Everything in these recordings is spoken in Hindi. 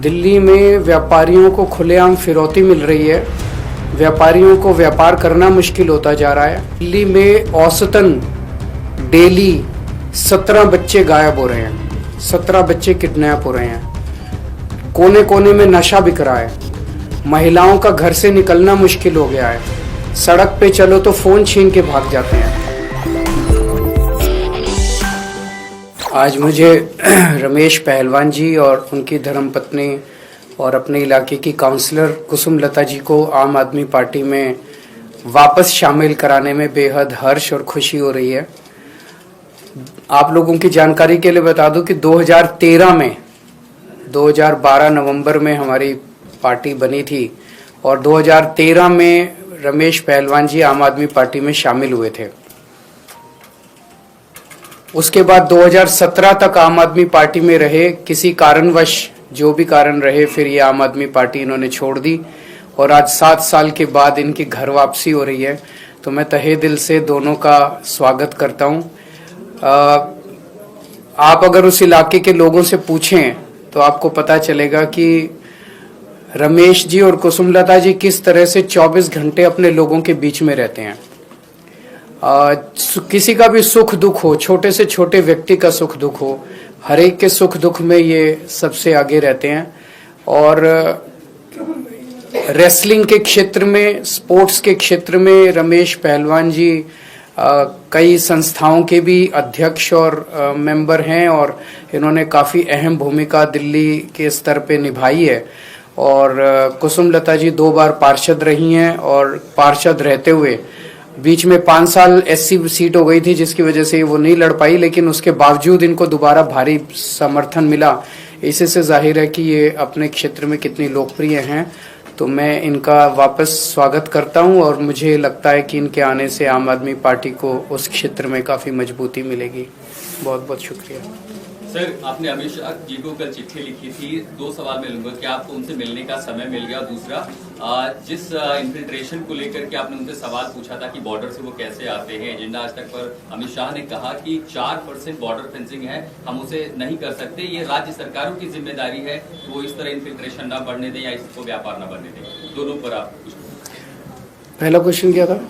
दिल्ली में व्यापारियों को खुलेआम फिरौती मिल रही है। व्यापारियों को व्यापार करना मुश्किल होता जा रहा है। दिल्ली में औसतन डेली 17 बच्चे गायब हो रहे हैं, 17 बच्चे किडनैप हो रहे हैं। कोने कोने में नशा बिक रहा है। महिलाओं का घर से निकलना मुश्किल हो गया है। सड़क पे चलो तो फोन छीन के भाग जाते हैं। आज मुझे रमेश पहलवान जी और उनकी धर्मपत्नी और अपने इलाके की काउंसलर कुसुम लता जी को आम आदमी पार्टी में वापस शामिल कराने में बेहद हर्ष और खुशी हो रही है। आप लोगों की जानकारी के लिए बता दूं कि 2013 में 2012 नवंबर में हमारी पार्टी बनी थी और 2013 में रमेश पहलवान जी आम आदमी पार्टी में शामिल हुए थे। उसके बाद 2017 तक आम आदमी पार्टी में रहे। किसी कारणवश जो भी कारण रहे फिर ये आम आदमी पार्टी इन्होंने छोड़ दी और आज 7 साल के बाद इनकी घर वापसी हो रही है। तो मैं तहे दिल से दोनों का स्वागत करता हूं। आप अगर उस इलाके के लोगों से पूछें तो आपको पता चलेगा कि रमेश जी और कुसुम लता जी किस तरह से 24 घंटे अपने लोगों के बीच में रहते हैं। किसी का भी सुख दुख हो, छोटे से छोटे व्यक्ति का सुख दुख हो, हर एक के सुख दुख में ये सबसे आगे रहते हैं। और रेसलिंग के क्षेत्र में, स्पोर्ट्स के क्षेत्र में रमेश पहलवान जी कई संस्थाओं के भी अध्यक्ष और मेंबर हैं और इन्होंने काफ़ी अहम भूमिका दिल्ली के स्तर पे निभाई है। और कुसुम लता जी 2 बार पार्षद रही हैं और पार्षद रहते हुए बीच में 5 साल एससी सीट हो गई थी जिसकी वजह से वो नहीं लड़ पाई, लेकिन उसके बावजूद इनको दोबारा भारी समर्थन मिला। इसी से जाहिर है कि ये अपने क्षेत्र में कितनी लोकप्रिय हैं। तो मैं इनका वापस स्वागत करता हूं और मुझे लगता है कि इनके आने से आम आदमी पार्टी को उस क्षेत्र में काफ़ी मजबूती मिलेगी। बहुत बहुत शुक्रिया। सर, आपने अमित शाह जी को कल चिट्ठी लिखी थी। 2 सवाल मैं लूंगा, क्या आपको उनसे मिलने का समय मिल गया? दूसरा, जिस इन्फिल्ट्रेशन को लेकर के आपने उनसे सवाल पूछा था कि बॉर्डर से वो कैसे आते हैं, एजेंडा आज तक पर अमित शाह ने कहा कि 4% बॉर्डर फेंसिंग है, हम उसे नहीं कर सकते, ये राज्य सरकारों की जिम्मेदारी है कि वो इस तरह इन्फिल्ट्रेशन न बढ़ने दें या इसको व्यापार न बढ़ने दें। दोनों पर आप कुछ। पहला क्वेश्चन क्या था?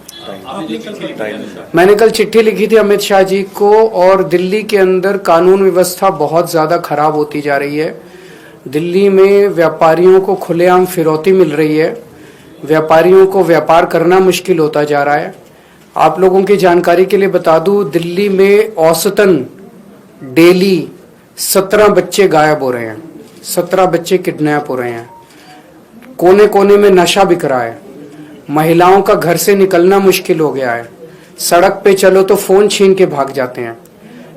मैंने कल चिट्ठी लिखी थी अमित शाह जी को और दिल्ली के अंदर कानून व्यवस्था बहुत ज़्यादा खराब होती जा रही है। दिल्ली में व्यापारियों को खुलेआम फिरौती मिल रही है। व्यापारियों को व्यापार करना मुश्किल होता जा रहा है। आप लोगों की जानकारी के लिए बता दूं, दिल्ली में औसतन डेली 17 बच्चे गायब हो रहे हैं, 17 बच्चे किडनैप हो रहे हैं। कोने कोने में नशा बिक रहा है। महिलाओं का घर से निकलना मुश्किल हो गया है। सड़क पे चलो तो फोन छीन के भाग जाते हैं।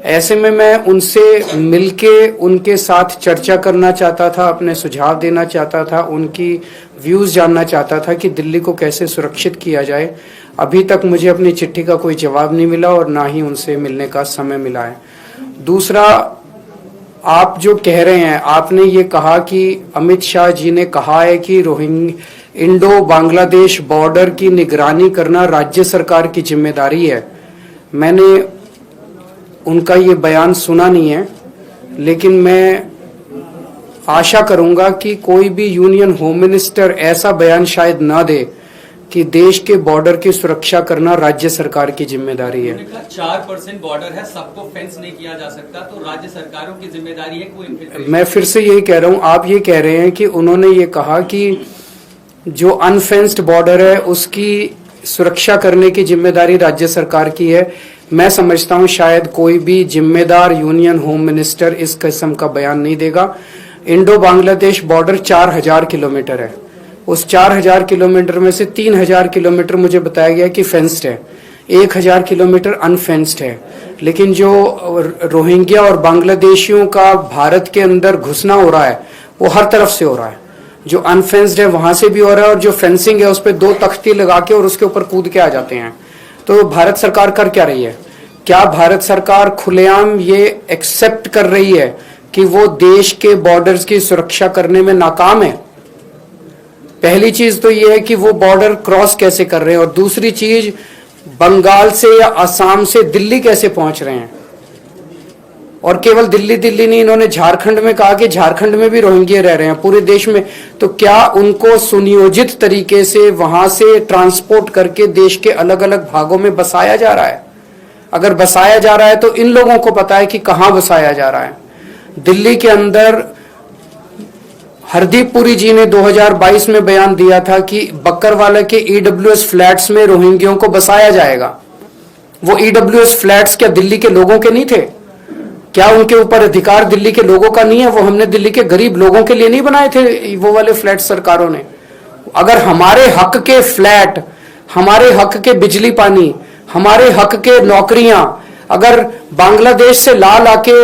ऐसे में मैं उनसे मिलके उनके साथ चर्चा करना चाहता था, अपने सुझाव देना चाहता था, उनकी व्यूज जानना चाहता था कि दिल्ली को कैसे सुरक्षित किया जाए। अभी तक मुझे अपनी चिट्ठी का कोई जवाब नहीं मिला और ना ही उनसे मिलने का समय मिला है। दूसरा, आप जो कह रहे हैं, आपने ये कहा कि अमित शाह जी ने कहा है कि इंडो बांग्लादेश बॉर्डर की निगरानी करना राज्य सरकार की जिम्मेदारी है। मैंने उनका ये बयान सुना नहीं है, लेकिन मैं आशा करूंगा कि कोई भी यूनियन होम मिनिस्टर ऐसा बयान शायद ना दे कि देश के बॉर्डर की सुरक्षा करना राज्य सरकार की जिम्मेदारी है। 4% बॉर्डर है, सबको फेंस नहीं किया जा सकता, तो राज्य सरकारों की जिम्मेदारी है। कोई मैं फिर से यही कह रहा हूं, आप ये कह रहे हैं कि उन्होंने ये कहा कि जो अनफेंस्ड बॉर्डर है उसकी सुरक्षा करने की जिम्मेदारी राज्य सरकार की है। मैं समझता हूं शायद कोई भी जिम्मेदार यूनियन होम मिनिस्टर इस किस्म का बयान नहीं देगा। इंडो बांग्लादेश बॉर्डर 4000 किलोमीटर है। उस 4000 किलोमीटर में से 3000 किलोमीटर मुझे बताया गया कि फेंस्ड है, 1000 किलोमीटर अनफेंस्ड है। लेकिन जो रोहिंग्या और बांग्लादेशियों का भारत के अंदर घुसना हो रहा है वो हर तरफ से हो रहा है। जो अनफेंस्ड है वहां से भी हो रहा है और जो फेंसिंग है उस पर 2 तख्ती लगा के और उसके ऊपर कूद के आ जाते हैं। तो भारत सरकार कर क्या रही है? क्या भारत सरकार खुलेआम ये एक्सेप्ट कर रही है कि वो देश के बॉर्डर्स की सुरक्षा करने में नाकाम है? पहली चीज तो ये है कि वो बॉर्डर क्रॉस कैसे कर रहे हैं और दूसरी चीज बंगाल से या असम से दिल्ली कैसे पहुंच रहे हैं। और केवल दिल्ली दिल्ली नहीं, इन्होंने झारखंड में कहा कि झारखंड में भी रोहिंग्या रह रहे हैं, पूरे देश में। तो क्या उनको सुनियोजित तरीके से वहां से ट्रांसपोर्ट करके देश के अलग अलग भागों में बसाया जा रहा है? अगर बसाया जा रहा है तो इन लोगों को पता है कि कहां बसाया जा रहा है। दिल्ली के अंदर हरदीप पुरी जी ने 2022 में बयान दिया था कि बक्करवाला के ईडब्ल्यूएस फ्लैट्स में रोहिंग्यों को बसाया जाएगा। वो ईडब्ल्यूएस फ्लैट्स क्या दिल्ली के लोगों के नहीं थे? क्या उनके ऊपर अधिकार दिल्ली के लोगों का नहीं है? वो हमने दिल्ली के गरीब लोगों के लिए नहीं बनाए थे वो वाले फ्लैट सरकारों ने? अगर हमारे हक के फ्लैट, हमारे हक के बिजली पानी, हमारे हक के नौकरियां अगर बांग्लादेश से ला लाके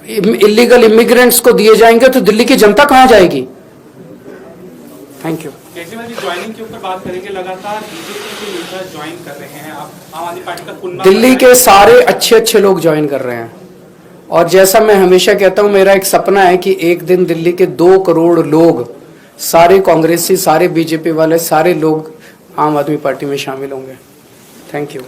इलीगल इमिग्रेंट्स को दिए जाएंगे तो दिल्ली की जनता कहां जाएगी? Thank you. Kejriwal ji, joining के ऊपर बात करेंगे। लगातार बीजेपी के नेता ज्वाइन कर रहे हैं, आप आम आदमी पार्टी का पुनः दिल्ली के सारे अच्छे अच्छे लोग ज्वाइन कर रहे हैं, और जैसा मैं हमेशा कहता हूं, मेरा एक सपना है कि एक दिन दिल्ली के 2 करोड़ लोग, सारे कांग्रेसी, सारे बीजेपी वाले, सारे लोग आम आदमी पार्टी में शामिल होंगे। Thank you.